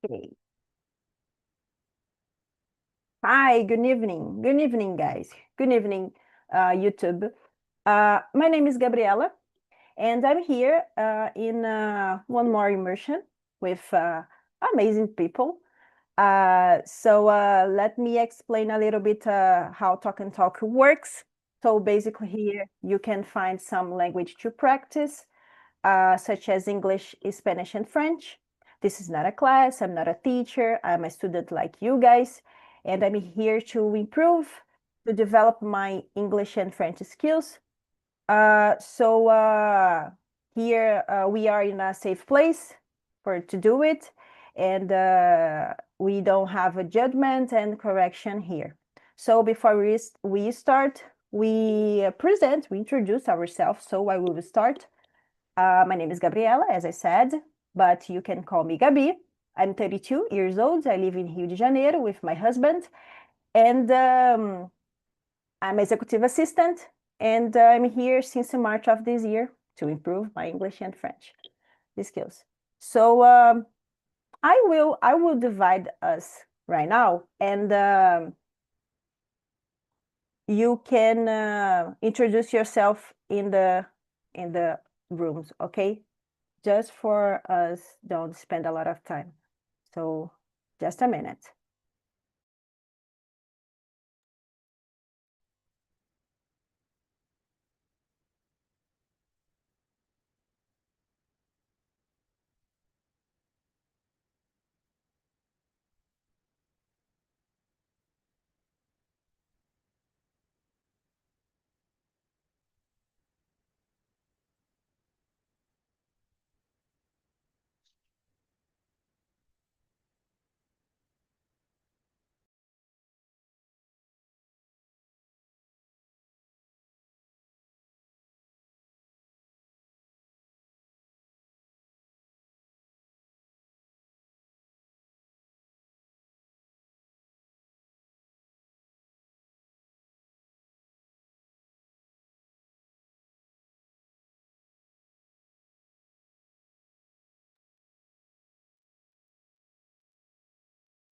Okay. Hi, good evening. Good evening, guys. Good evening, YouTube. My name is Gabriela, and I'm here in one more immersion with amazing people. So let me explain a little bit how Talk and Talk works. So basically here you can find some language to practice, such as English, Spanish, and French. This is not a class, I'm not a teacher, I'm a student like you guys, and I'm here to improve, to develop my English and French skills. So here we are in a safe place to do it, and we don't have a judgment and correction here. So before we start, we introduce ourselves. So I will start. My name is Gabriela, as I said, but you can call me Gabi. I'm 32 years old. I live in Rio de Janeiro with my husband, and I'm executive assistant, and I'm here since March of this year to improve my English and French skills. So I will divide us right now, and you can introduce yourself in the rooms, okay? Just for us, don't spend a lot of time. So just a minute.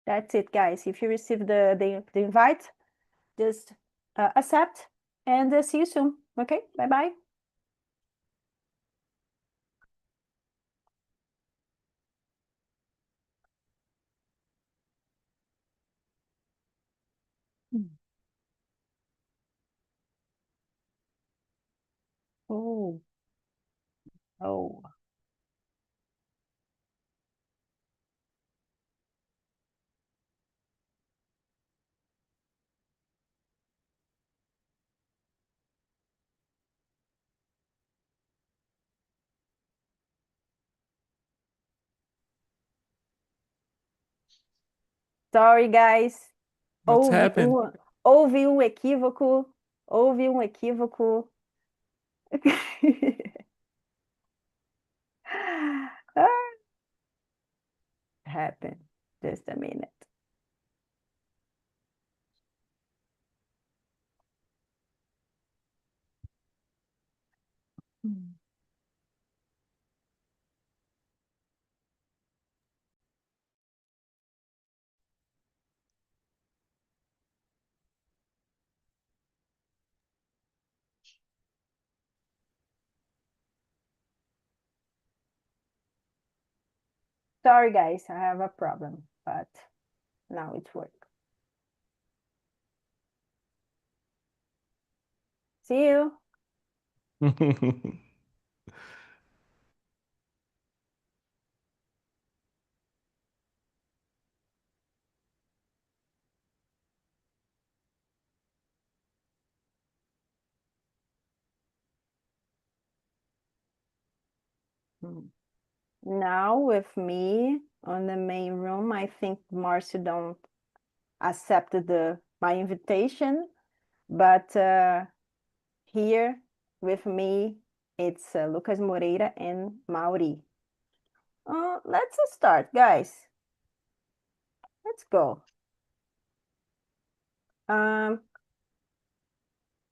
That's it, guys. If you receive the invite, just accept and see you soon. Okay, bye-bye. Oh, oh. Sorry, guys. What's happened? Houve um equívoco. Houve um equívoco. Ah, happened. Just a minute. Sorry, guys, I have a problem, but now it's work. See you. Now with me on the main room, I think Marcio don't accept my invitation, but here with me it's Lucas Moreira and Mauri. Let's start, guys. Let's go.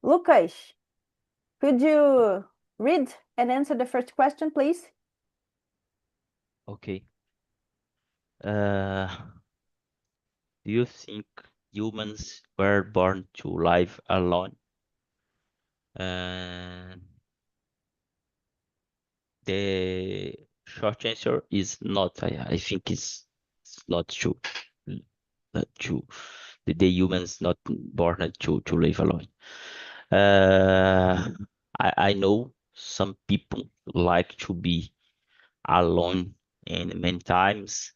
Lucas, could you read and answer the first question, please? Ok. Uh, do you think humans were born to live alone? And the short answer is not. I think it's not true. Not true. The humans not born to live alone. Uh, I know some people like to be alone and many times.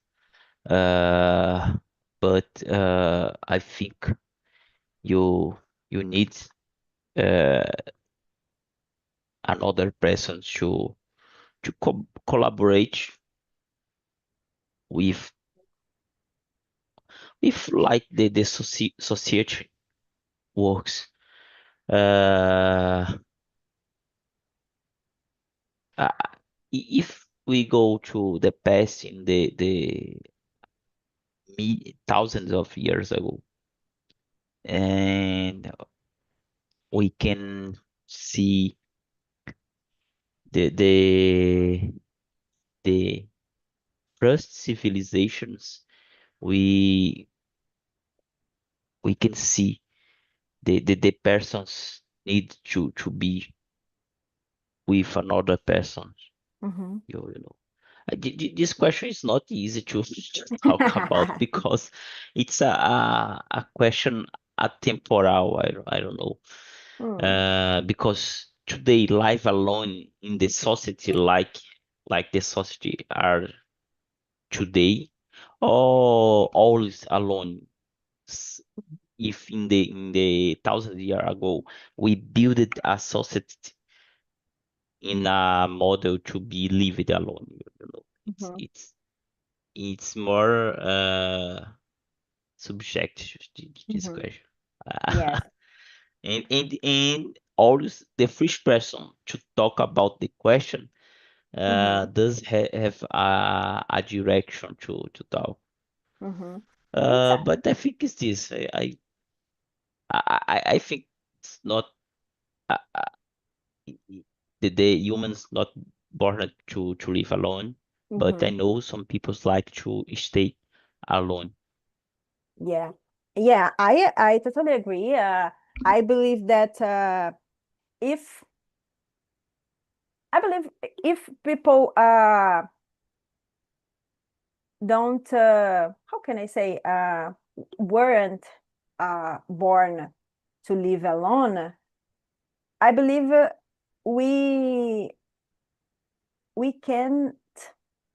Uh, but I think you you need uh, another person to collaborate with like the society works. Uh, uh, if we go to the past in the thousands of years ago, and we can see the the the first civilizations, we we can see the persons need to be with another person. Mm-hmm. You know, this question is not easy to talk about because it's a question atemporal. I don't know. Mm, Because today life alone in the society like the society are today, or always alone. If in the thousand year ago we built a society in a model to be lived alone, it's mhm. it's it's more subjective to this Mhm. question. Yes. And always the first person to talk about the question Mhm. does have a direction to talk. Mhm. It's But I think it's this. I think it's not uh, the humans not born to live alone, but I mhm. know some people like to stay alone. Yeah. Yeah, I totally agree. I believe that if I believe if people don't how can I say weren't born to live alone, I believe we can't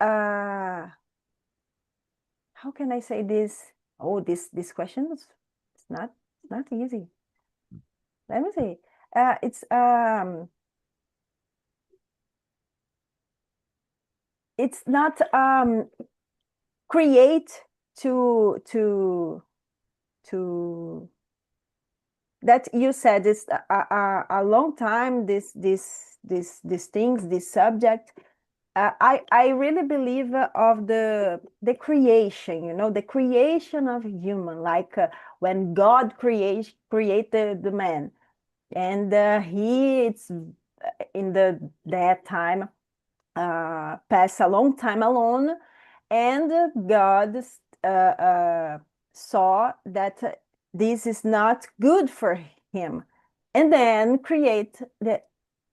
uh how can I say this? Oh, this question is it's not easy. Let me see. It's it's not create to that you said it's a long time these things this subject. I really believe of the creation, you know, the creation of human, like when God created the man, and he it's in that time passed a long time alone, and God saw that this is not good for him, and then create the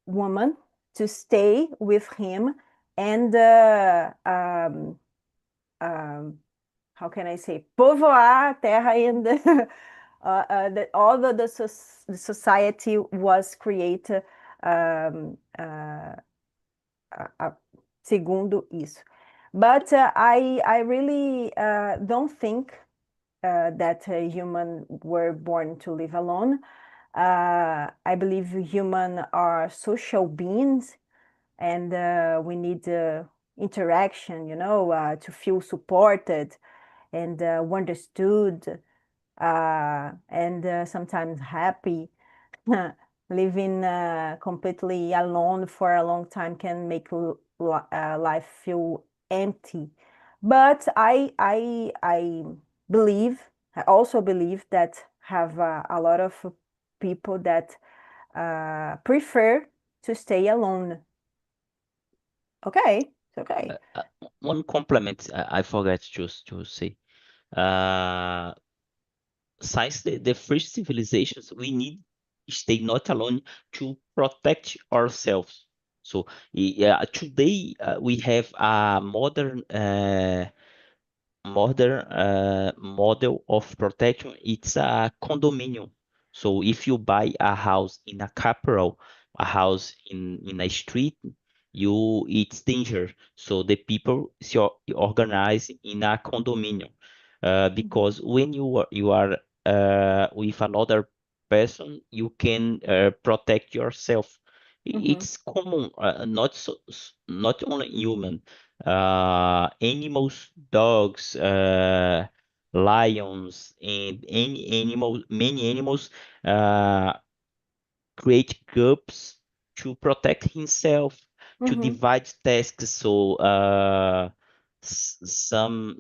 woman to stay with him and um, how can I say, povoar a terra and all the society was created segundo isso. But I really don't think that humans were born to live alone. I believe humans are social beings, and we need interaction, you know, to feel supported and understood, and sometimes happy. Living completely alone for a long time can make life feel empty. But I believe, I also believe that have a lot of people that prefer to stay alone. Okay, it's Uh, okay. uh, one compliment I forgot to say. Uh, since the first civilizations, we need stay not alone to protect ourselves. So yeah, today we have a modern model of protection. It's a condominium. So if you buy a house in a capital, a house in a street, it's danger. So the people organize in a condominium, because when you are with another person, you can protect yourself. It's common, not only human, animals, dogs, lions, and many animals uh, create groups to protect himself, to divide tasks. So some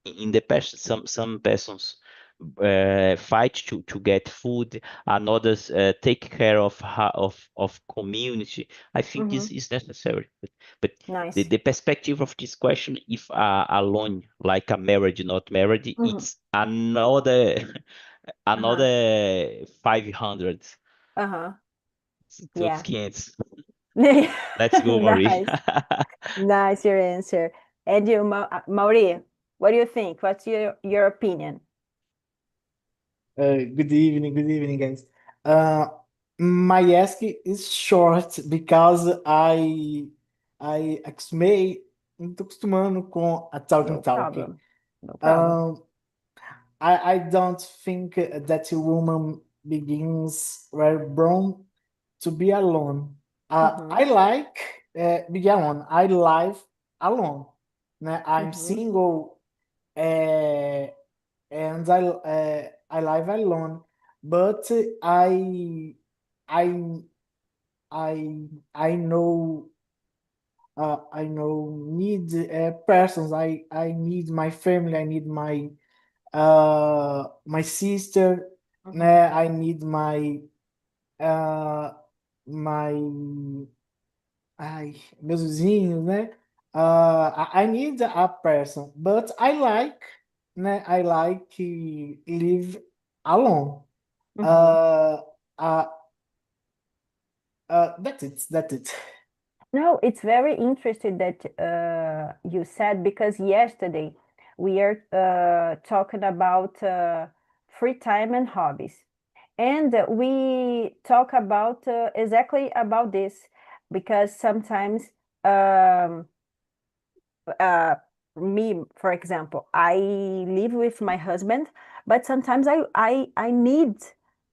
in the past, some persons fight to get food, and others take care of community. I think this is necessary. But Nice. the perspective of this question, if alone, like a marriage, not married, it's another Uh-huh. another 500. Uh-huh. It's outros Yeah. 500. Let's go, Marie. Nice. Nice, your answer. And you, Mauri, what do you think? What's your opinion? Good evening, guys. Uh, my ask is short because I acostumei, tô acostumando com a Talk and No Talk. problem. No problem. Um, I don't think that a woman begins were born to be alone. I like be alone. I live alone. Né? I'm single, and I live alone. But I I know need persons. I need my family. I need my sister. Né? I need uh, my meus vizinhos, né? I need a person, but I like, né? I like live alone. Uh, uh, that's it. That's it. No, it's very interesting that you said, because yesterday we are talking about free time and hobbies. And we talk about exactly about this, because sometimes um, uh, me, for example, I live with my husband, but sometimes I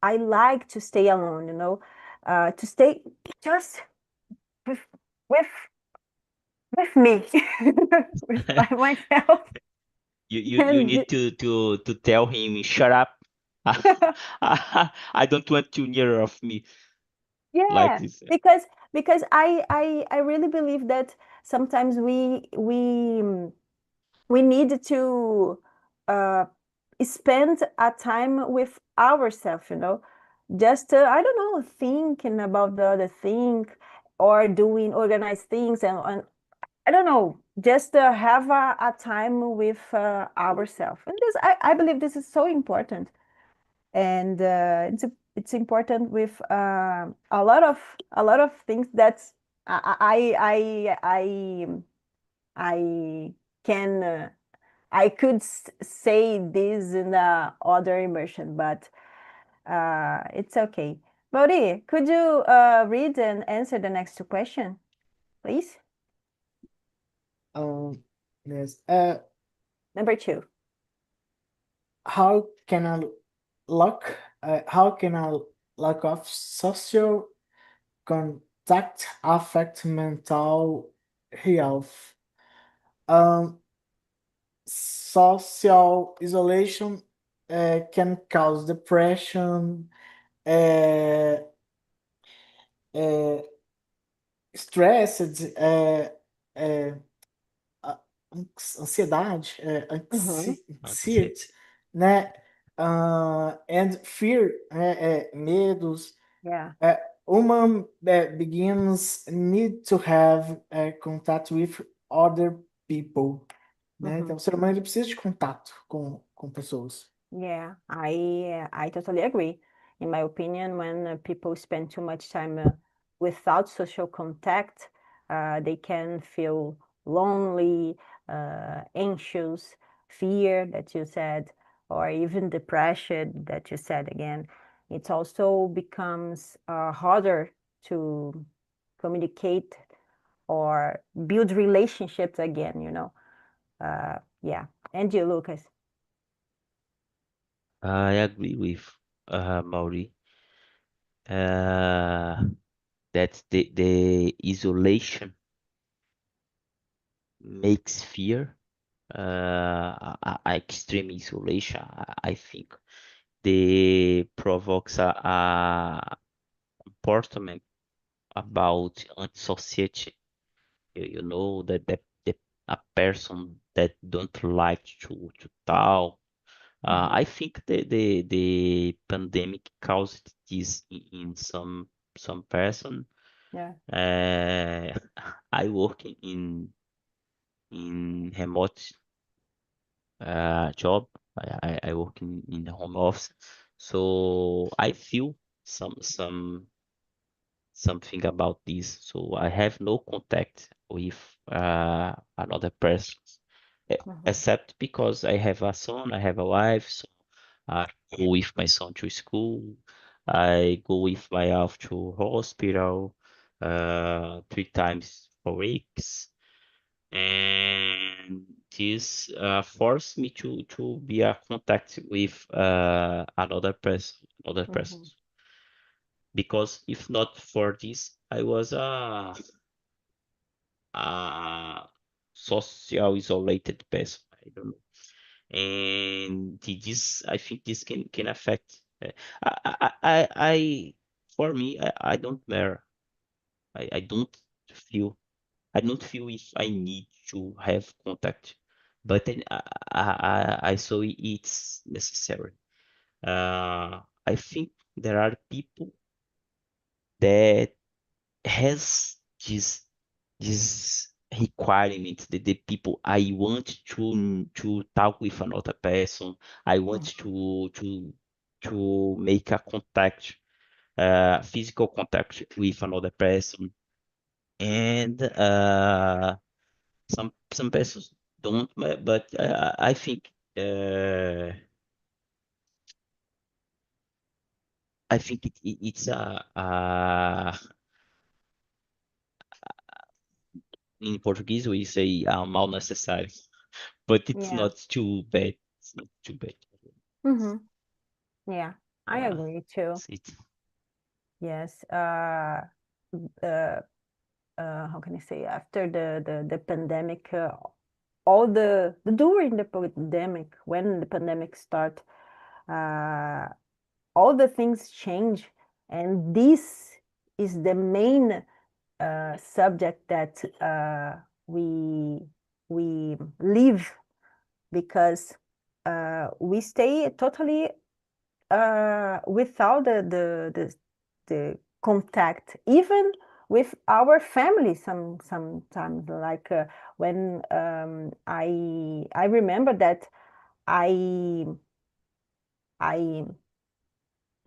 like to stay alone, to stay just with with with me, with by myself. You And need to tell him, shut up. I don't want you near of me, like yeah, this. because I really believe that sometimes we need to uh, spend a time with ourselves, just I don't know, thinking about the other thing, or doing organized things, and I don't know, just have a time with ourselves. And this, I believe this is so important. And it's important with a lot of things that I can I could say this in the other immersion, but it's okay. Mauri, could you read and answer the next question, please? Um, yes. Number 2. How can I lock? How can I lock off social contact affect mental health? Um, Social isolation can cause depression, uh, uh, stress, uh, ansiedade, Anxiety. anxiety, né? And fear, medos. Yeah. human begins need to have contact with other people, né? Então, o ser humano ele precisa de contato com pessoas. Yeah, I totally agree. In my opinion, when people spend too much time without social contact, they can feel lonely, anxious, fear that you said, or even depression that you said again. It also becomes harder to communicate or build relationships again, you know. Yeah. And you, Lucas? I agree with Mauri. That the isolation makes fear. Extreme isolation, I think, they provokes a comportment about society. You know that a person that don't like to talk. I think the pandemic caused this in some person. Yeah. I work in remote job. I work in the home office, so I feel something about this. So I have no contact with another person, except because I have a son, I have a wife, so I go with my son to school. I go with my wife to hospital 3 times per weeks, and this forced me to be a contact with another person. Because if not for this, I was a social isolated person. I don't know, and this I think this can affect. I for me, I don't matter. I don't feel. I don't feel if I need to have contact, but then I saw it's necessary. I think there are people that has this requirement that the people I want to talk with another person. I want to make a contact, physical contact with another person, and some persons don't, but I think it's in Portuguese we say mal necessário, but it's Yeah. not too bad. It's not too bad. Yeah, I agree too. It's Yes. How can I say? After the pandemic, all the during the pandemic, when the pandemic start, all the things change, and this is the main subject that we live, because we stay totally without the contact, even with our family. Sometimes, like when I remember that I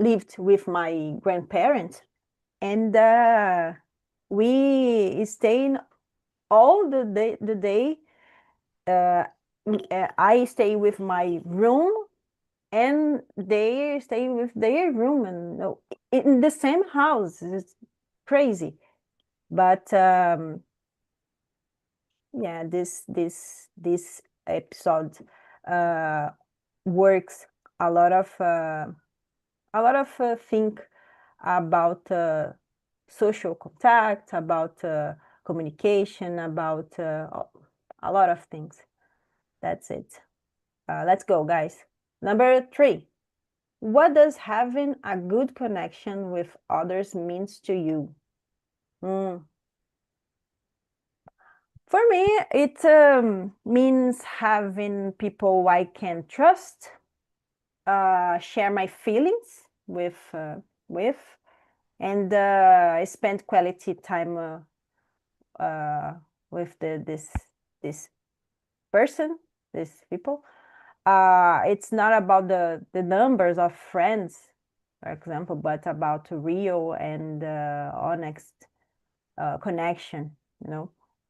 lived with my grandparents, and we stayed all the day. I stay with my room, and they stay with their room, and no, in the same house. It's crazy, but yeah, this episode works a lot of think about social contact, about communication, about a lot of things. That's it. Let's go, guys. Number 3. What does having a good connection with others means to you? For me, it means having people I can trust, share my feelings with, and spend quality time with this person, these people. It's not about the numbers of friends, for example, but about real and honest connection.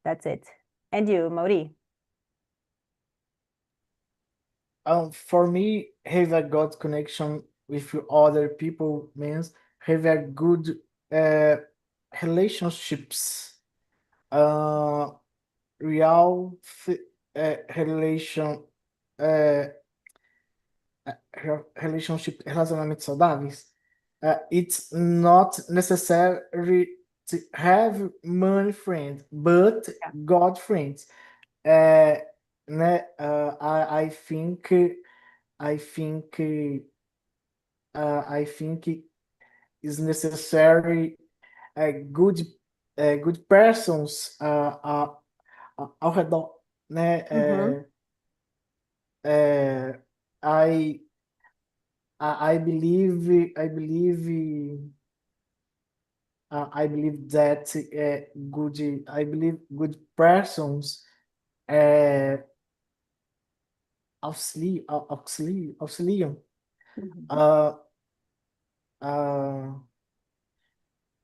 That's it. And you, Mauri? For me, have a good connection with other people means have a good relationships. Real relation, relacionamentos saudáveis. It's not necessary to have money friends, but God friends. Né? I think it's necessary good good persons ao redor, né? I believe that good persons auxiliam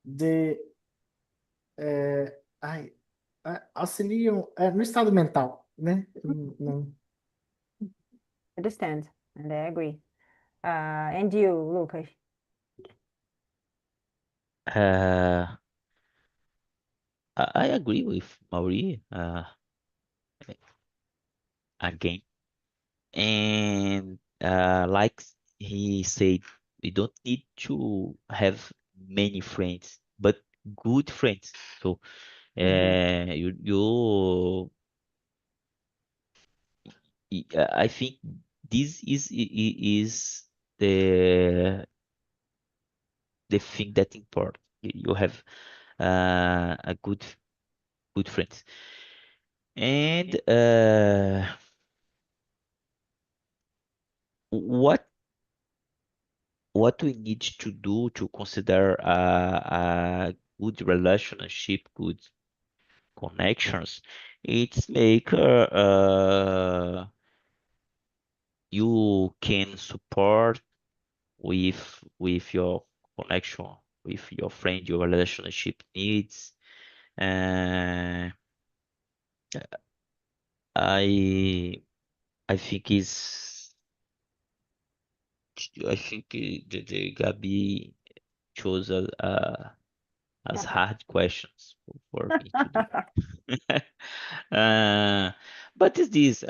de auxiliam no estado mental, né? Não. Understand, and I agree. And you, Lucas? I agree with Mauri again, and like he said, we don't need to have many friends, but good friends. So I think this is the thing that important. You have a good friends, and what we need to do to consider a good relationship, good connections, it's make you can support with your connection, with your friend, your relationship needs. I think the Gabi chose as hard questions for me to do. But is this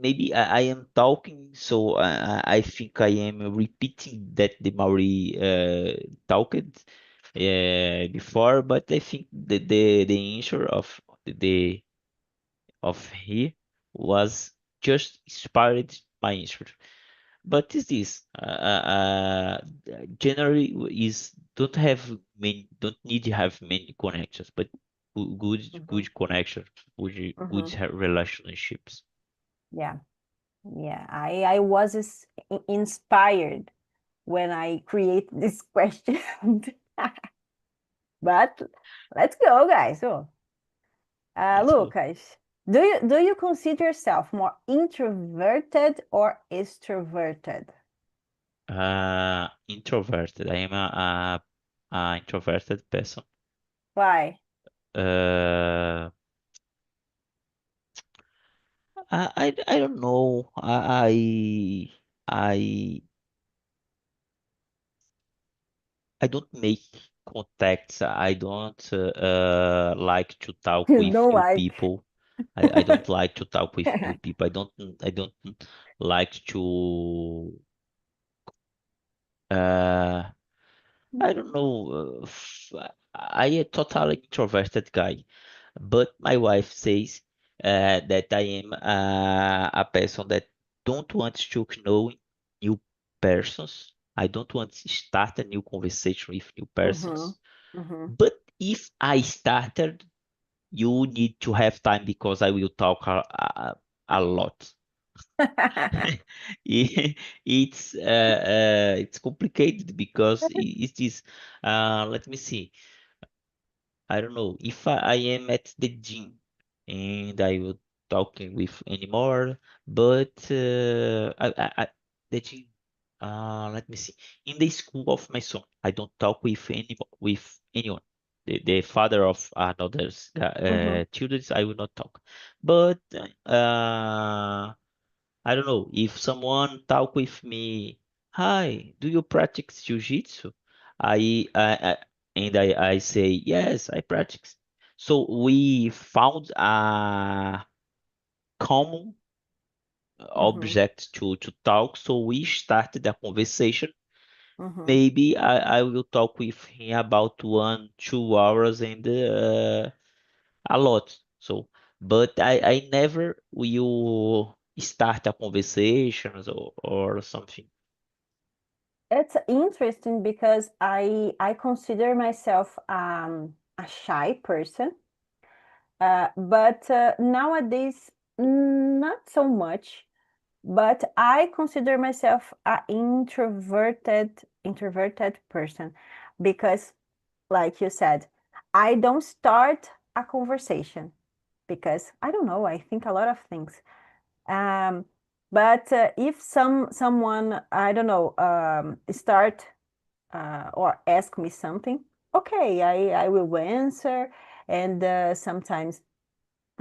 maybe I am talking, so I think I am repeating that the Maori talked before, but I think the answer of the of he was just inspired my answer. But is this generally is don't need to have many connections, but good connections, good relationships. Yeah, I was inspired when I create this question. But let's go, guys. So, Let's go. Lucas, do you consider yourself more introverted or extroverted? Introverted. I am a introverted person. Why? I don't know. I don't make contacts. I don't like to talk You with don't new like. people. I don't like to talk with new people. I don't like to I don't know. I a totally introverted guy, but my wife says that I am a person that don't want to know new persons. I don't want to start a new conversation with new persons. But if I started, you need to have time because I will talk a lot. It's complicated because it is let me see. I don't know if I am at the gym and I will talking with anymore, but the gym. Let me see. In the school of my son, I don't talk with anyone. The father of another's children, I will not talk. But I don't know if someone talk with me. Hi, do you practice jiu-jitsu? I and I say yes, I practice. So we found a common Mhm, object to talk. So we started a conversation. mhm. Maybe I will talk with him about 1, 2 hours and a lot. So, but I never will start a conversations or something. It's interesting because I consider myself a shy person, but nowadays not so much. But I consider myself a introverted person because, like you said, I don't start a conversation because I don't know. I think a lot of things. Um, but if someone I don't know start or ask me something, okay, I will answer, and sometimes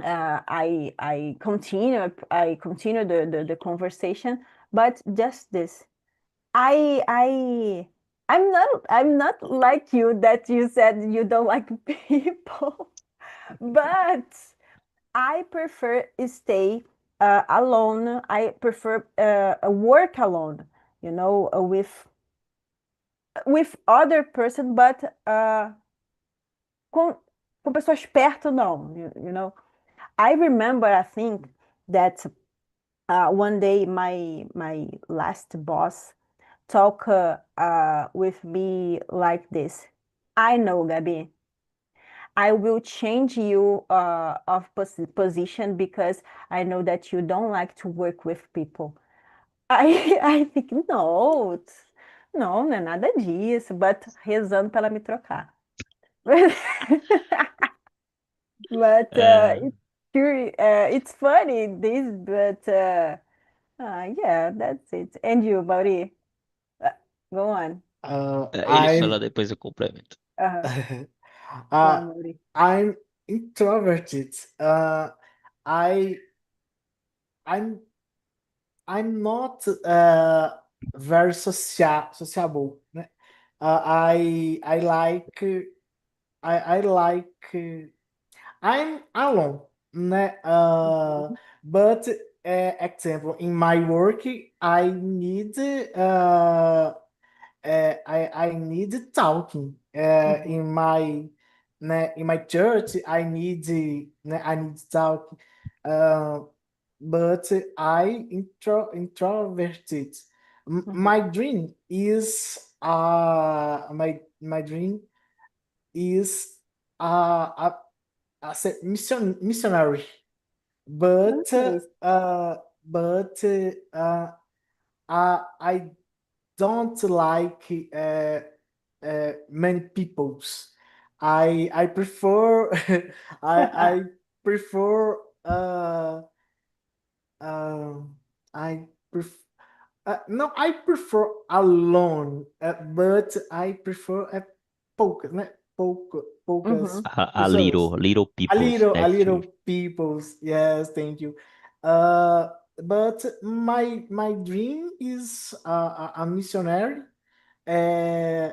I continue the conversation, but just this. I I'm not like you that you said you don't like people, but I prefer stay alone. I prefer work alone, with other person, but com, com pessoas perto, não, you know. I remember, I think that one day my last boss talk with me like this. I know, Gabi. I will change you of position because I know that you don't like to work with people. I think, não, não, não é nada disso, but rezando para ela me trocar. But Uh, it's funny this, but yeah, that's it. And you, Bauri, uh, go on. ele I'm fala, depois eu complemento. Go on, uh, Bauri. I'm introverted. I I'm I'm not very sociable, né? I like I like I'm alone, né? Mhm, But example, in my work, I need I need talking. mhm, In my né, in my church, I need talking. Uh, but I introverted. mhm, My dream is my dream is as a missionary, but Nice. I don't like many peoples. I prefer I prefer I prefer no, I prefer alone, but I prefer poucas, né? Poucas Mhm, A pessoas. little peoples A next to you. little peoples. Yes, thank you. But my dream is a missionary, uh,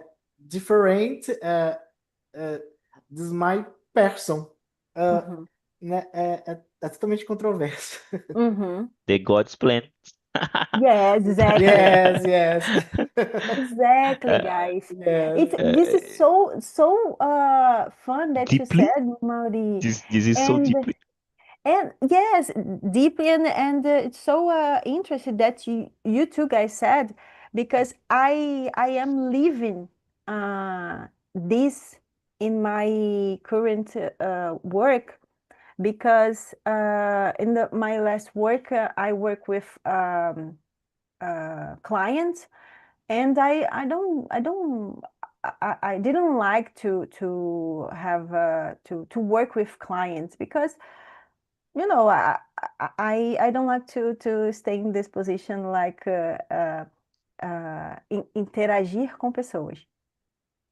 different. This is my person. Uh, mhm, né, é totalmente controverso. mhm. The God's plan. Yes, exactly. Yes, yes. Exactly, Uh, guys. Yes. It's this is so fun that you Deeply. said, Mauri. This is so And deeply. and yes, deeply, and it's so interesting that you two guys said, because I am living this in my current work, because in my last work, I work with clients, and I didn't like to have to work with clients because I don't like to stay in this position like interagir com pessoas,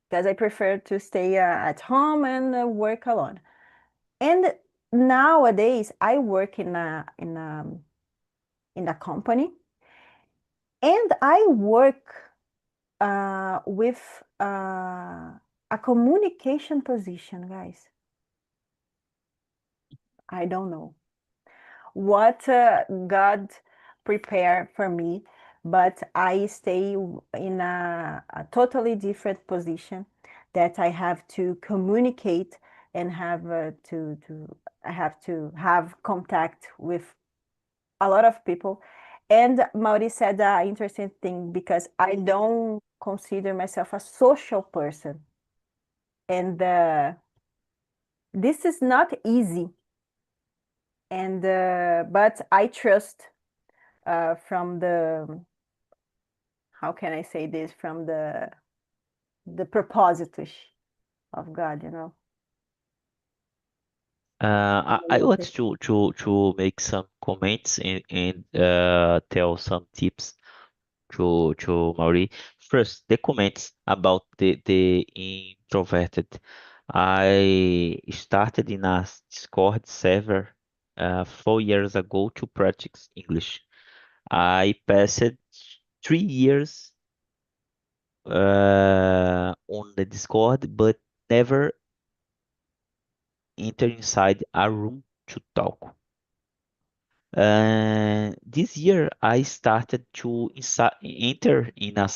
because I prefer to stay at home and work alone. And nowadays I work in a company, and I work with a communication position, guys. I don't know what God prepared for me, but I stay in a totally different position that I have to communicate and have I have to have contact with a lot of people. And Mauri said an interesting thing, because I don't consider myself a social person, and this is not easy. And but I trust from the, how can I say this, from the propositus of God, I want to make some comments and tell some tips to Mauri. First, the comments about the introverted. I started in a Discord server 4 years ago to practice English. I passed 3 years on the Discord, but never enter inside a room to talk. This year I started to enter in a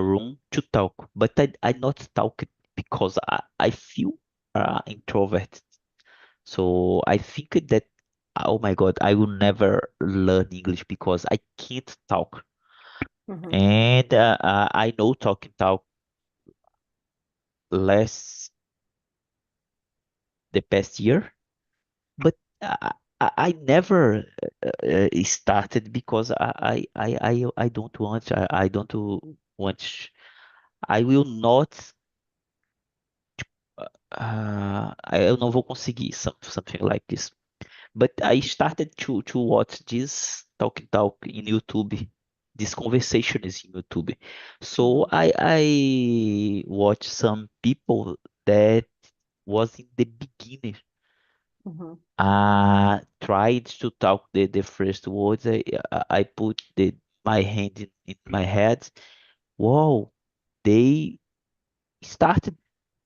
room to talk, but I not talk because I feel introvert. So I think that, oh my God, I will never learn English because I can't talk. And I know talk less the past year, but I never started because I don't want, I don't want, I will not, eu não vou conseguir something like this. But I started to watch this talk in YouTube. This conversation is in YouTube. So I watch some people that was in the beginning. Tried to talk the first words. I put my hand in my head. Whoa, they started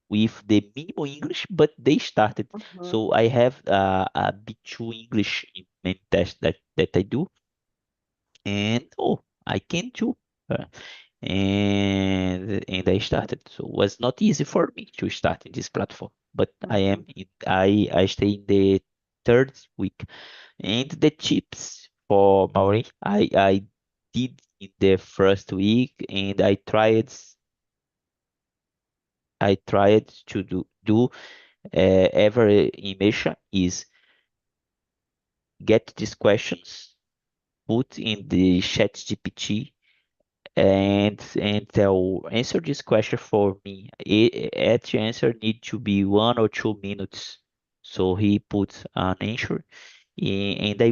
with the minimal English, but they started. So I have a B2 English in many tests that I do, and I can too. Uh, and I started. So it was not easy for me to start in this platform, but I stay in the third week. And the tips for Maori, I did in the first week, and I tried to do every immersion is get these questions, put in the chat GPT, and tell answer this question for me. Each answer need to be 1 or 2 minutes. So he put an answer, and I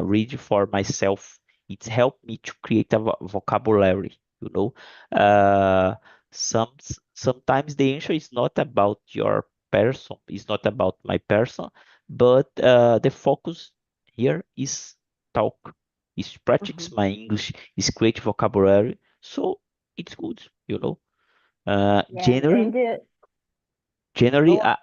read for myself. It helped me to create a vocabulary. Uh, sometimes the answer is not about your person, it's not about my person, but the focus here is talk, is practice my English, is create vocabulary. So it's good. Yeah, Generally, oh,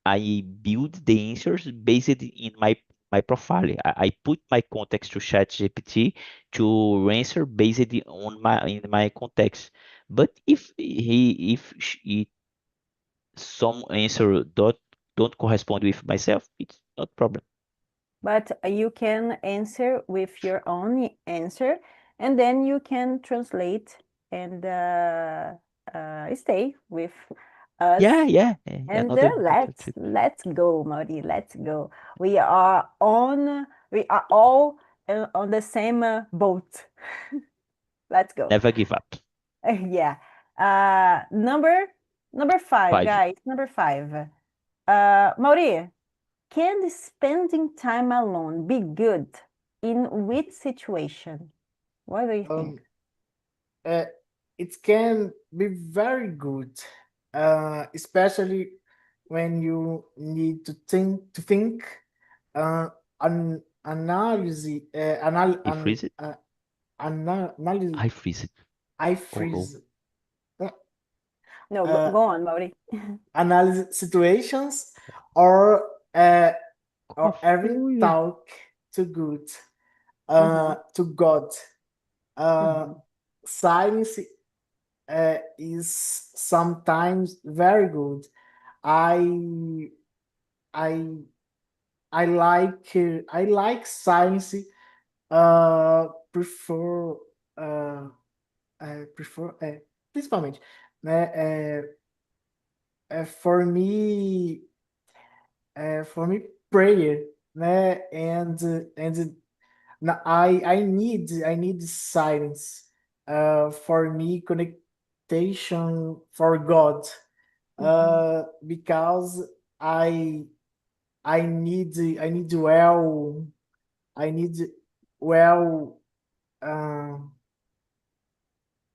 I build the answers based in my profile. I put my context to ChatGPT to answer based on my context. But if some answer don't correspond with myself, it's not problem. but you can answer with your own answer, and then you can translate and stay with us. Yeah. And Another let's go, Mauri. Let's go. We are all on the same boat. Let's go. never give up. Yeah. Number 5, 5. guys. Number 5. Mauri, can spending time alone be good in which situation? What do you think? It can be very good, especially when you need to think, analysis, I freeze it. analysis. I freeze it. I Oh no. freeze. uh, No, uh, go on, Mauri. Analyze situations, or having Confusion. talk to good, Mhm, to God. mhm, Silence is sometimes very good. I I I like silence. Prefer prefer principalmente, né? For me, prayer, né? And I need silence. For me, connection for God. mhm, Because I I need well I need well uh,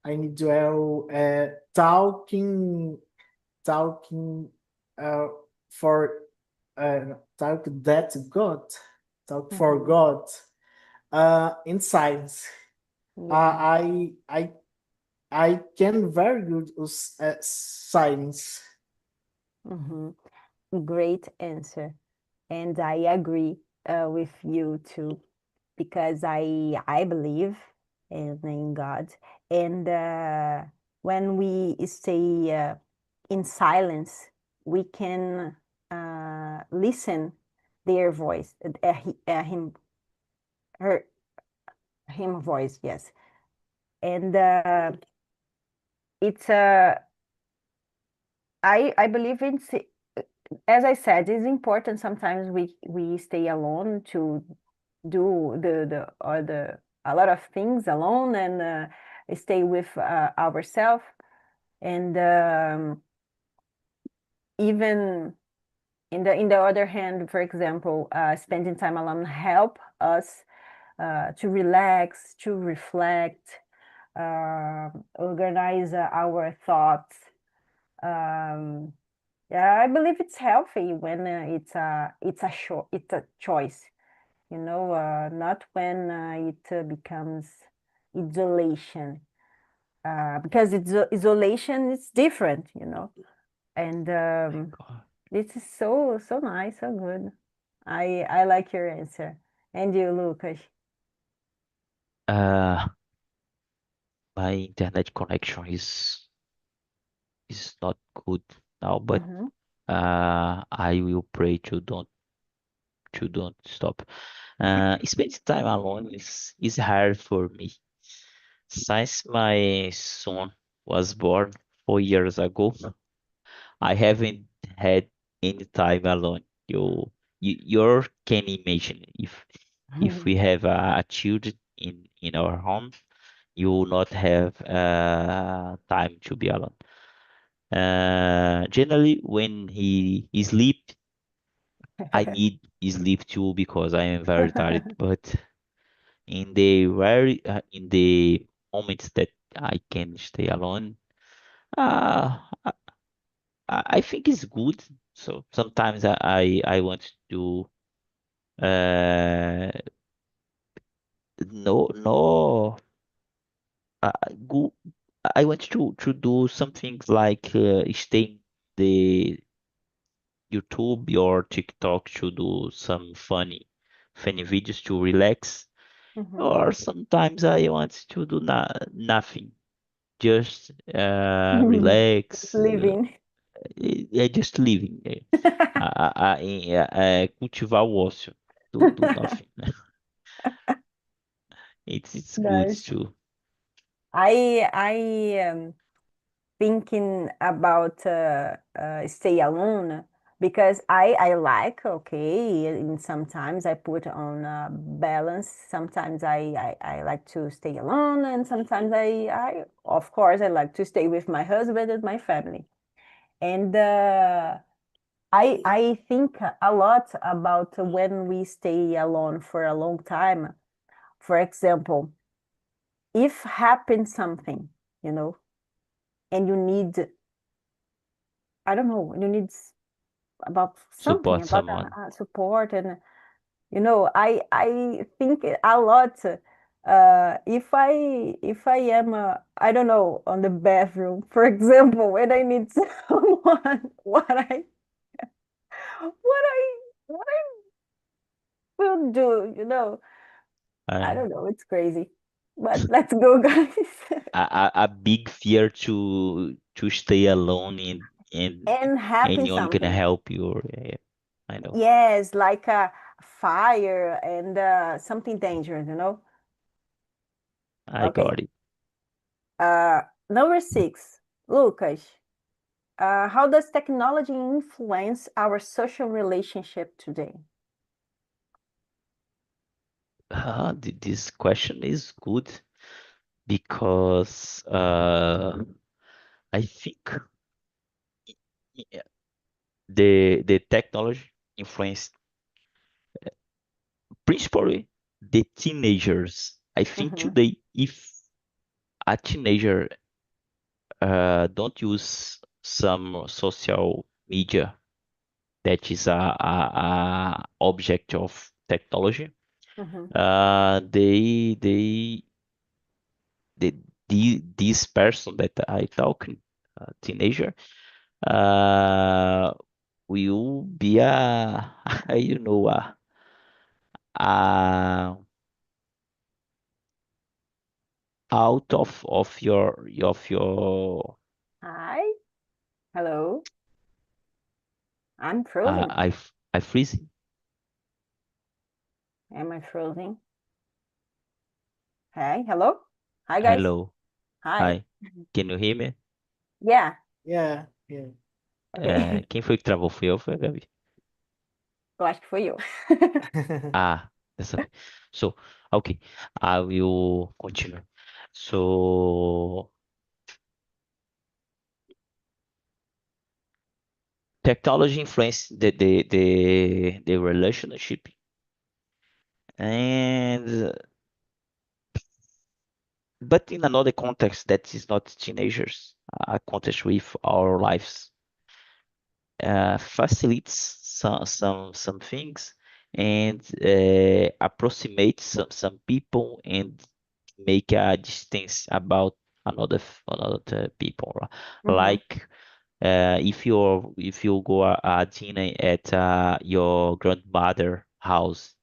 I need well talking uh, for talk that to God, talk for mhm. God in silence. Yeah. I can very good use silence. Mhm. Great answer. And I agree with you too, because I believe in God. And when we stay in silence, we can listen their voice, her, him voice, yes. And it's I believe it's, as I said, it's important sometimes we stay alone to do the a lot of things alone, and stay with ourselves, and even in the other hand, for example, spending time alone help us to relax, to reflect, organize our thoughts. um, Yeah, I believe it's healthy when it's a choice, not when it becomes isolation. Because isolation is different, and My God. this is so nice, so good. I like your answer. And you, Lucas? Uh, my internet connection is not good now, but Mm-hmm. I will pray to don't stop. Spending time alone is hard for me. Since my son was born 4 years ago, I haven't had any time alone. You can imagine if we have a child in our home, you will not have time to be alone. Generally, when he sleep, I need sleep too because I am very tired. But in the moments that I can stay alone, uh, I think it's good. So sometimes I want to uh no go. I want to do something like stay the YouTube or TikTok to do some funny videos to relax. Mm-hmm. Or sometimes I want to do nothing, just relax. Living. Just living. Cultivar o ócio. Do nothing. It's good Nice. too. I thinking about stay alone because I like, okay, and sometimes I put on balance. Sometimes I like to stay alone, and sometimes of course, I like to stay with my husband and my family. And I think a lot about when we stay alone for a long time. For example, if happens something, you know, and you need, I don't know, you need about something Support about someone. support, and you know, I think a lot. If I am I don't know, on the bathroom, for example, when I need someone, what I will do, you know. I Uh, don't know, it's crazy. But let's go, guys. a big fear to stay alone and And happen anyone can something. help you. Yeah, I know. Yes, like a fire and something dangerous, you know. I Okay. got it. Number 6, Lucas. How does technology influence our social relationship today? This question is good because I think yeah, the technology influenced principally the teenagers. I think Mm-hmm. today, if a teenager don't use some social media that is a object of technology, Mm-hmm. uh, they they this person that I talk, teenager, uh, will be a you know a out of your Hi. Hello. I'm frozen. I freezing. Am I frozen? Hey, hello. Hi, guys. Hello, Hi. hi, can you hear me? Yeah. Yeah, yeah. Okay. Quem foi que travou? Fui eu, ou foi a Gabi? Eu acho que foi eu. Ah, dessa vez. So, okay, I will continue. So, technology influence the relationship, and but in another context that is not teenagers, a context with our lives, facilitates some things and approximates some people and make a distance about another people. Mm-hmm. Like if you go a dinner at your grandmother house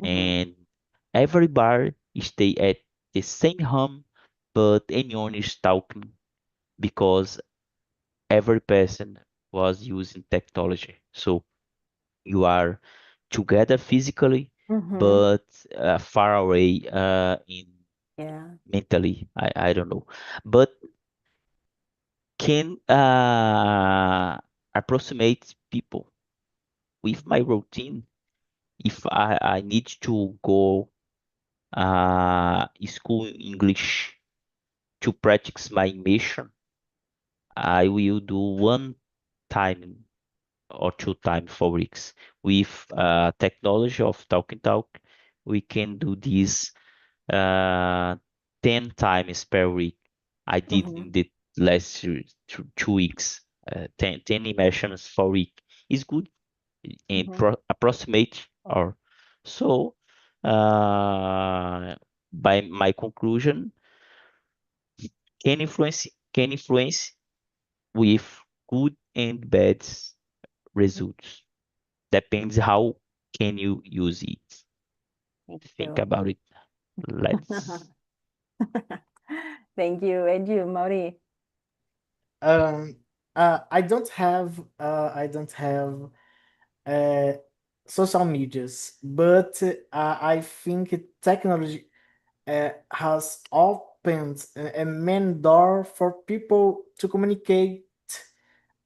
Mm-hmm. and everybody stay at the same home, but anyone is talking because every person was using technology. So you are together physically, Mm-hmm. but far away in Yeah. mentally. I don't know, but can approximate people with my routine. If I need to go school English to practice my mission, I will do one time or two times for weeks. With technology of TalkNtalk, we can do this uh, 10 times per week. I did Mm-hmm. in the last 2 weeks, 10 immersions for week. Is good and Mm-hmm. approximate or so. By my conclusion, can influence with good and bad results. Depends how can you use it. Thank Think you. about it. Let's. Thank you. And you, Mauri? Um, I don't have uh, social medias, but I think technology has opened a main door for people to communicate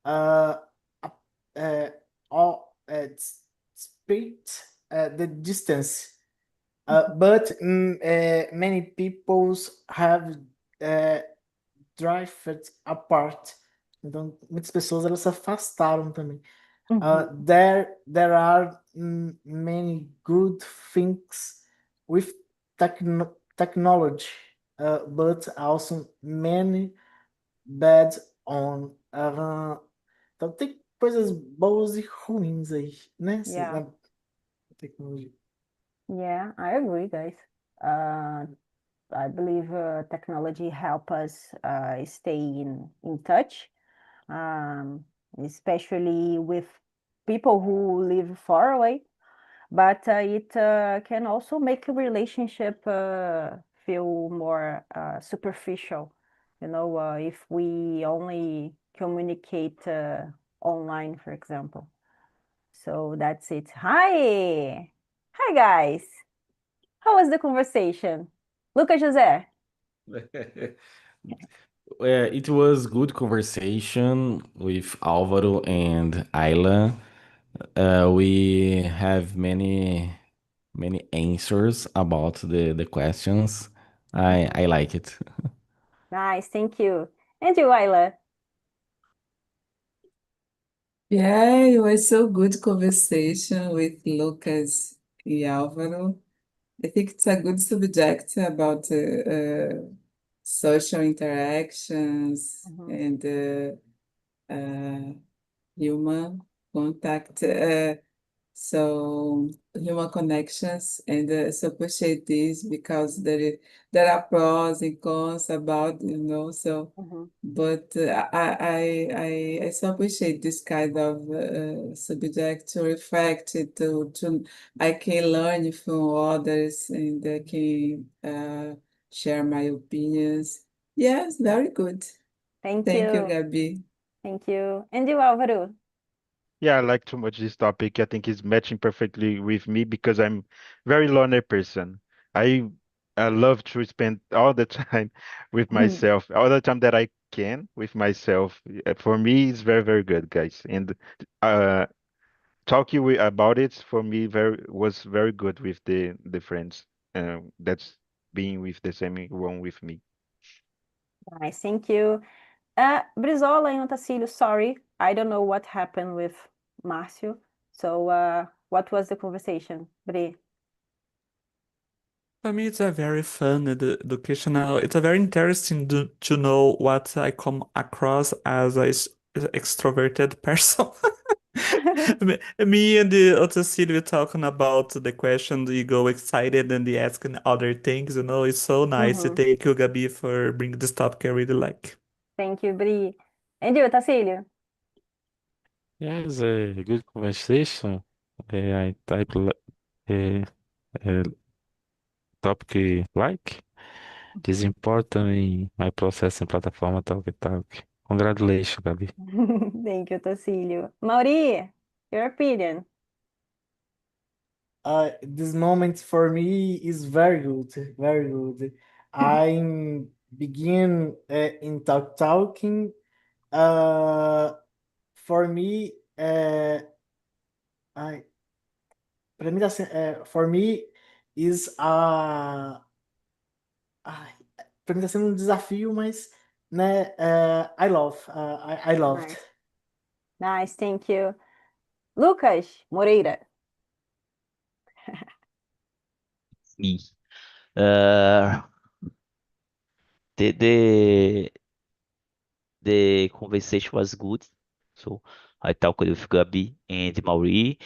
uh, all despite the distance. But many peoples have drifted apart. Então, muitas pessoas elas se afastaram também. There are many good things with technology, but also many bad on. Então tem coisas boas e ruins aí, né? Yeah. Na tecnologia. Yeah, I agree, guys. I believe technology help us stay in touch, especially with people who live far away. But it can also make a relationship feel more superficial. You know, if we only communicate online, for example. So that's it. Hi, guys. How was the conversation? Lucas José. It was good conversation with Álvaro and Ayla. We have many answers about the questions. I like it. Nice, thank you. And you, Ayla? Yeah, it was so good conversation with Lucas e Álvaro. I think it's a good subject about social interactions and human contact. So human connections, and so appreciate this because there are pros and cons about, so but I so appreciate this kind of subject to reflect to I can learn from others and I can share my opinions. Yes, very good. Thank Thank you, you. Gabi. Thank you. And you, Álvaro? Yeah, I like too much this topic. I think it's matching perfectly with me because I'm very lonely person. I I love to spend all the time with myself, all the time that I can with myself. For me, it's very, very good, guys. And uh, talking about it for me was very good with the friends. That's being with the same room with me. Nice, thank you. Brizola and Otacílio, sorry, I don't know what happened with Márcio. So, what was the conversation, Bri? For me, it's a very fun educational. It's a very interesting to know what I come across as a extroverted person. Me and the Otacílio talking about the question, you go excited and you asking other things, it's so nice. Thank you, Gabi, for bringing this topic I really like. Thank you, Bri. And you, Otacílio? Yes, a good conversation. I type topic like this important in my process in plataforma TALKNTALK. Congratulations, Gabi. Thank you, Otacílio. Mauri, your opinion? This moment for me is very good, very good. I'm begin in talking. For me, I para mim for me is para mim tá sendo um desafio, mas né, I loved. Nice. Nice, thank you. Lucas Moreira. Me. The conversation was good. So I talked with Gabi and Mauri.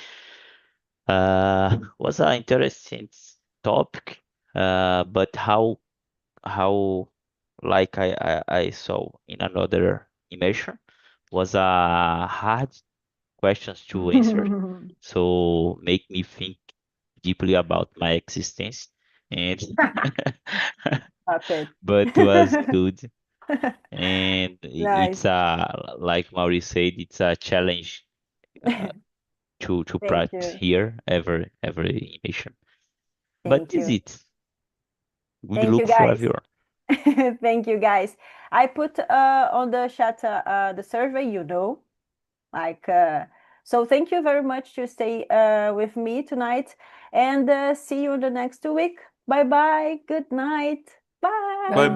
Was an interesting topic. But how like I saw in another immersion was a hard questions to answer. So make me think deeply about my existence and Stop it. but was good. And it's Nice. like Maurice said, it's a challenge to Thank practice you. here every mission. But Thank is you. it? Good Thank you, look for guys. everyone. Thank you, guys. I put on the chat the survey, so thank you very much to stay with me tonight, and see you the next week. Bye bye. Good night. Bye. Bye